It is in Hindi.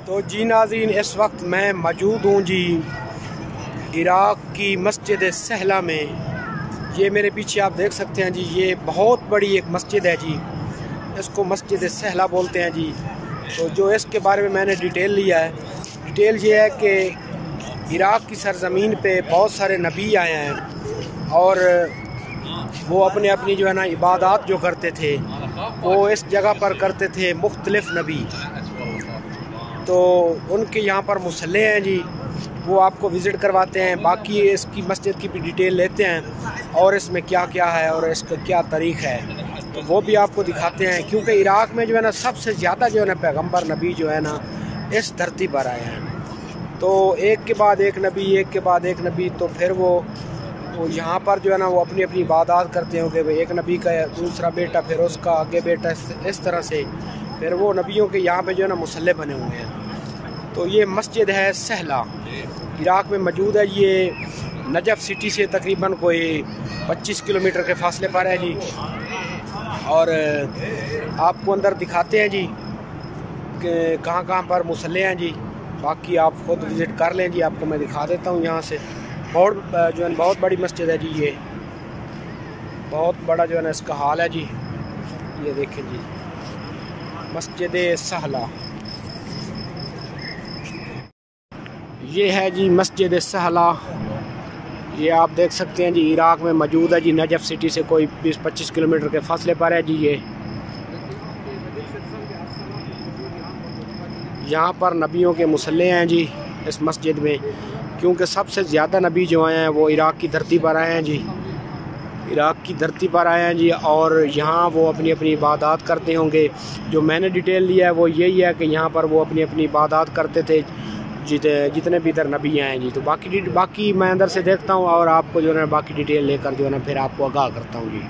तो जी नाज़रीन, इस वक्त मैं मौजूद हूँ जी इराक़ की मस्जिद सहला में। ये मेरे पीछे आप देख सकते हैं जी, ये बहुत बड़ी एक मस्जिद है जी, इसको मस्जिद सहला बोलते हैं जी। तो जो इसके बारे में मैंने डिटेल लिया है, डिटेल ये है कि इराक़ की सरज़मीन पे बहुत सारे नबी आए हैं और वो अपने अपनी जो है ना इबादत जो करते थे वो इस जगह पर करते थे, मुख्तलिफ नबी। तो उनके यहाँ पर मुसल्ले हैं जी, वो आपको विज़िट करवाते हैं। बाकी इसकी मस्जिद की भी डिटेल लेते हैं और इसमें क्या क्या है और इसका क्या तारीख़ है, तो वो भी आपको दिखाते हैं। क्योंकि इराक़ में जो है ना सबसे ज़्यादा जो है ना पैगंबर नबी जो है ना इस धरती पर आए हैं। तो एक के बाद एक नबी, एक के बाद एक नबी, तो फिर वो यहाँ पर जो है ना वो अपनी अपनी इबादत करते होंगे। एक नबी का दूसरा बेटा, फिर उसका आगे बेटा, इस तरह से फिर वो नबियों के यहाँ पे जो है ना मुसल्ले बने हुए हैं। तो ये मस्जिद है सहला, इराक़ में मौजूद है। ये नजफ़ सिटी से तकरीबन कोई 25 किलोमीटर के फासले पर है जी। और आपको अंदर दिखाते हैं जी कि कहाँ कहाँ पर मुसल्ले हैं जी। बाकी आप खुद विज़िट कर लें जी, आपको मैं दिखा देता हूँ यहाँ से। जो है बहुत बड़ी मस्जिद है जी, ये बहुत बड़ा जो है ना इसका हाल है जी। ये देखें जी, मस्जिद सहला, ये है जी मस्जिद सहला। ये आप देख सकते हैं जी, इराक़ में मौजूद है जी, नजफ़ सिटी से कोई 20-25 किलोमीटर के फासले पर है जी। ये यहाँ पर नबियों के मुसल्ले हैं जी इस मस्जिद में, क्योंकि सबसे ज़्यादा नबी जो आए हैं वो इराक़ की धरती पर आए हैं जी, इराक़ की धरती पर आए हैं जी। और यहाँ वो अपनी अपनी इबादत करते होंगे। जो मैंने डिटेल लिया है वो यही है कि यहाँ पर वो अपनी अपनी इबादत करते थे जितने भी इधर नबी आए जी। तो बाकी मैं अंदर से देखता हूँ और आपको जो है ना बाकी डिटेल लेकर जो है ना फिर आपको आगाह करता हूँ जी।